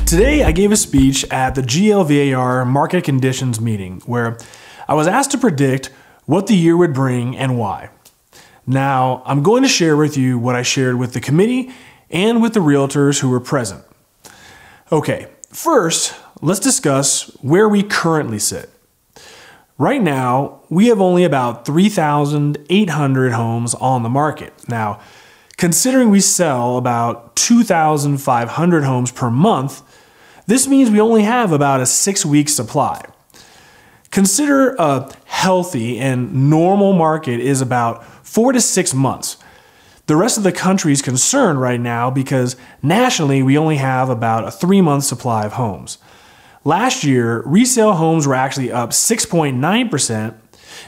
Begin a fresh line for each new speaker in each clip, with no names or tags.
Today, I gave a speech at the GLVAR Market Conditions meeting where I was asked to predict what the year would bring and why. Now, I'm going to share with you what I shared with the committee and with the realtors who were present. Okay, first, let's discuss where we currently sit. Right now, we have only about 3,800 homes on the market. Now, considering we sell about 2,500 homes per month, this means we only have about a 6-week supply. Consider a healthy and normal market is about 4 to 6 months. The rest of the country is concerned right now because nationally we only have about a 3-month supply of homes. Last year, resale homes were actually up 6.9%.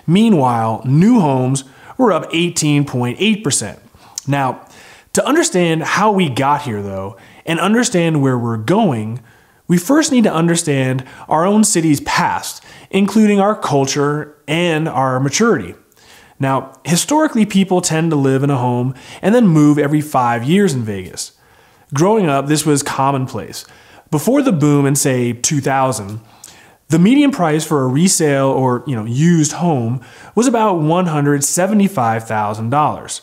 Meanwhile, new homes were up 18.8%. Now, to understand how we got here though, and understand where we're going, we first need to understand our own city's past, including our culture and our maturity. Now, historically, people tend to live in a home and then move every 5 years in Vegas. Growing up, this was commonplace. Before the boom in, say, 2000, the median price for a resale or used home was about $175,000.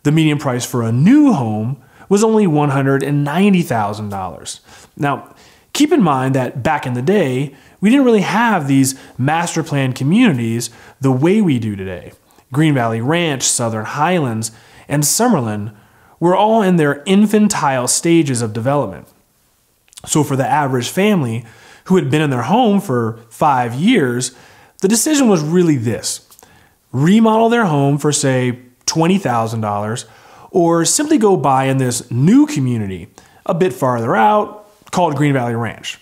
The median price for a new home was only $190,000. Now, keep in mind that back in the day, we didn't really have these master plan communities the way we do today. Green Valley Ranch, Southern Highlands, and Summerlin were all in their infantile stages of development. So for the average family who had been in their home for 5 years, the decision was really this: remodel their home for, say, $20,000, or simply go buy in this new community a bit farther out called Green Valley Ranch.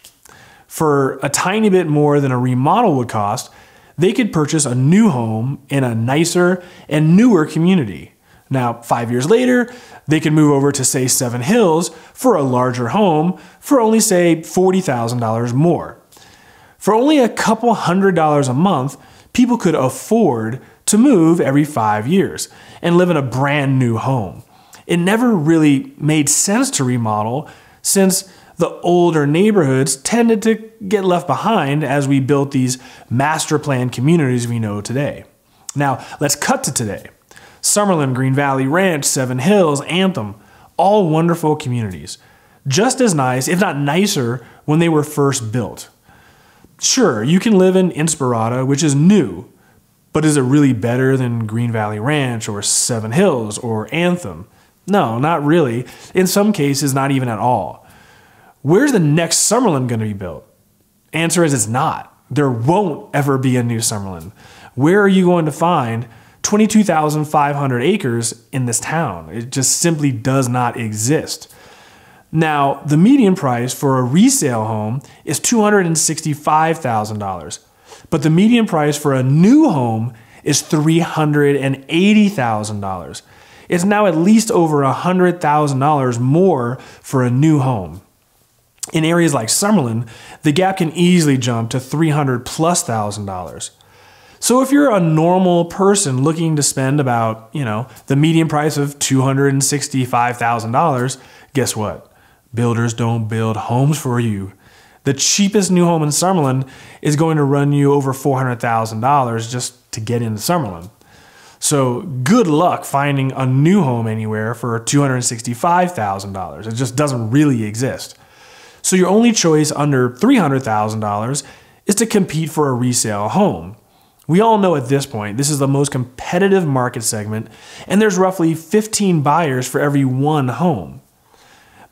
For a tiny bit more than a remodel would cost, they could purchase a new home in a nicer and newer community. Now, 5 years later, they could move over to, say, Seven Hills for a larger home for only, say, $40,000 more. For only a couple $100 a month, people could afford to move every 5 years and live in a brand new home. It never really made sense to remodel since the older neighborhoods tended to get left behind as we built these master plan communities we know today. Now, let's cut to today. Summerlin, Green Valley Ranch, Seven Hills, Anthem, all wonderful communities. Just as nice, if not nicer, when they were first built. Sure, you can live in Inspirada, which is new, but is it really better than Green Valley Ranch or Seven Hills or Anthem? No, not really. In some cases, not even at all. Where's the next Summerlin going to be built? Answer is it's not. There won't ever be a new Summerlin. Where are you going to find 22,500 acres in this town? It just simply does not exist. Now, the median price for a resale home is $265,000, but the median price for a new home is $380,000. It's now at least over $100,000 more for a new home. In areas like Summerlin, the gap can easily jump to $300,000+. So if you're a normal person looking to spend about, the median price of $265,000, guess what? Builders don't build homes for you. The cheapest new home in Summerlin is going to run you over $400,000 just to get into Summerlin. So good luck finding a new home anywhere for $265,000. It just doesn't really exist. So your only choice under $300,000 is to compete for a resale home. We all know at this point this is the most competitive market segment, and there's roughly 15 buyers for every one home.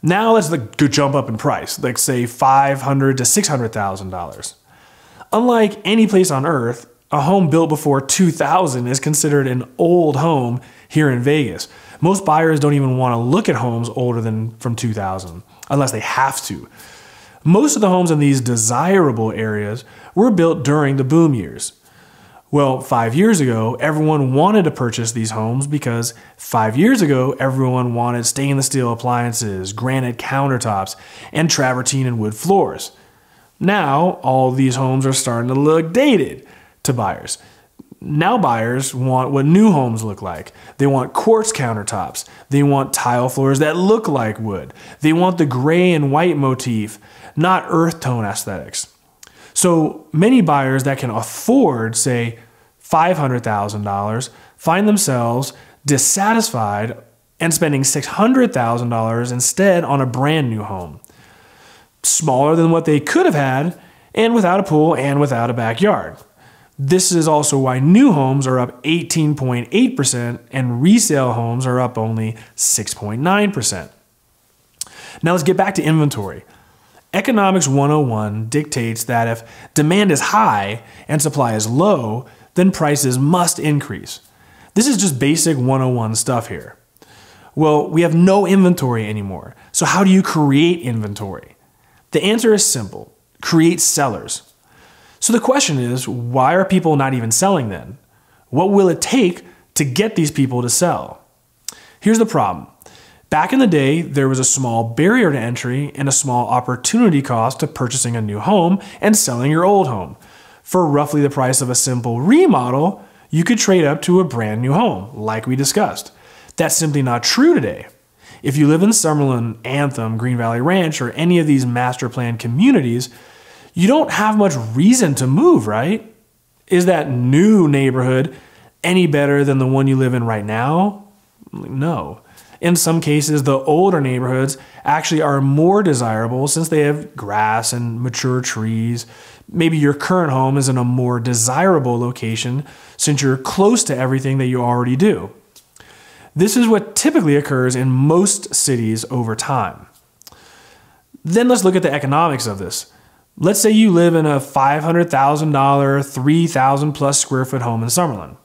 Now let's jump up in price, like say $500,000 to $600,000. Unlike any place on earth, a home built before 2000 is considered an old home here in Vegas. Most buyers don't even want to look at homes older than from 2000, unless they have to. Most of the homes in these desirable areas were built during the boom years. Well, 5 years ago, everyone wanted to purchase these homes because 5 years ago, everyone wanted stainless steel appliances, granite countertops, and travertine and wood floors. Now, all these homes are starting to look dated to buyers. Now buyers want what new homes look like. They want quartz countertops. They want tile floors that look like wood. They want the gray and white motif, not earth tone aesthetics. So many buyers that can afford, say, $500,000 find themselves dissatisfied and spending $600,000 instead on a brand new home. Smaller than what they could have had, and without a pool and without a backyard. This is also why new homes are up 18.8% and resale homes are up only 6.9%. Now let's get back to inventory. Economics 101 dictates that if demand is high and supply is low, then prices must increase. This is just basic 101 stuff here. Well, we have no inventory anymore. So how do you create inventory? The answer is simple. Create sellers. So the question is, why are people not even selling then? What will it take to get these people to sell? Here's the problem. Back in the day, there was a small barrier to entry and a small opportunity cost to purchasing a new home and selling your old home. For roughly the price of a simple remodel, you could trade up to a brand new home, like we discussed. That's simply not true today. If you live in Summerlin, Anthem, Green Valley Ranch, or any of these master plan communities, you don't have much reason to move, right? Is that new neighborhood any better than the one you live in right now? No. In some cases, the older neighborhoods actually are more desirable since they have grass and mature trees. Maybe your current home is in a more desirable location since you're close to everything that you already do. This is what typically occurs in most cities over time. Then let's look at the economics of this. Let's say you live in a $500,000, 3,000 plus square foot home in Summerlin.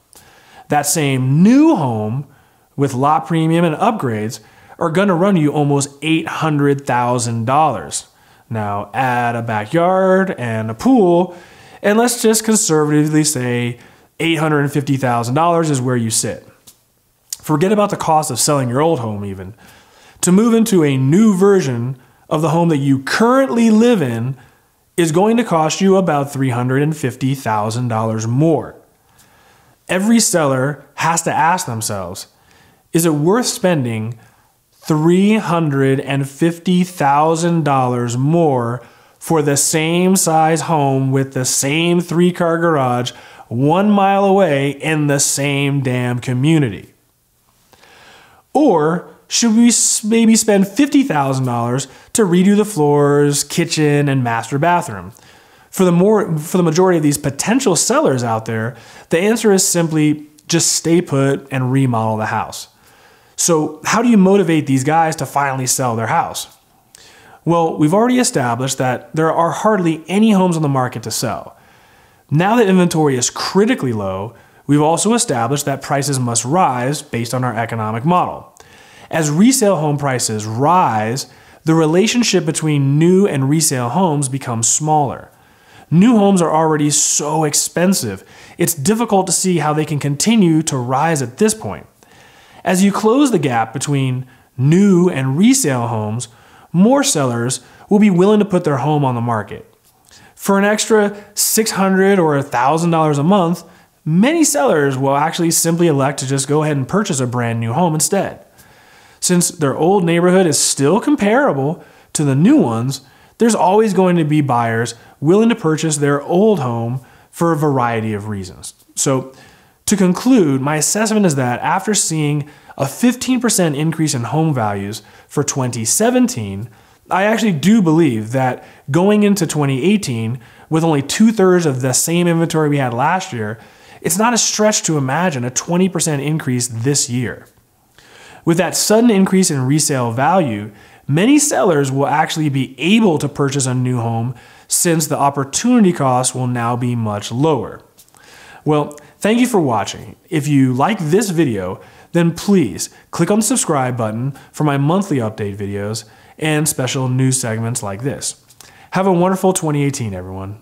That same new home with lot premium and upgrades are going to run you almost $800,000. Now add a backyard and a pool, and let's just conservatively say $850,000 is where you sit. Forget about the cost of selling your old home even. To move into a new version of the home that you currently live in is going to cost you about $350,000 more. Every seller has to ask themselves, is it worth spending $350,000 more for the same size home with the same 3-car garage 1 mile away in the same damn community? Or should we maybe spend $50,000 to redo the floors, kitchen, and master bathroom? For the majority of these potential sellers out there, the answer is simply just stay put and remodel the house. So how do you motivate these guys to finally sell their house? Well, we've already established that there are hardly any homes on the market to sell. Now that inventory is critically low, we've also established that prices must rise based on our economic model. As resale home prices rise, the relationship between new and resale homes becomes smaller. New homes are already so expensive, it's difficult to see how they can continue to rise at this point. As you close the gap between new and resale homes, more sellers will be willing to put their home on the market. For an extra $600 or $1,000 a month, many sellers will actually simply elect to just go ahead and purchase a brand new home instead. Since their old neighborhood is still comparable to the new ones, there's always going to be buyers willing to purchase their old home for a variety of reasons. So to conclude, my assessment is that after seeing a 15% increase in home values for 2017, I actually do believe that going into 2018 with only 2/3 of the same inventory we had last year, it's not a stretch to imagine a 20% increase this year. With that sudden increase in resale value, many sellers will actually be able to purchase a new home since the opportunity cost will now be much lower. Well, thank you for watching. If you like this video, then please click on the subscribe button for my monthly update videos and special news segments like this. Have a wonderful 2018, everyone.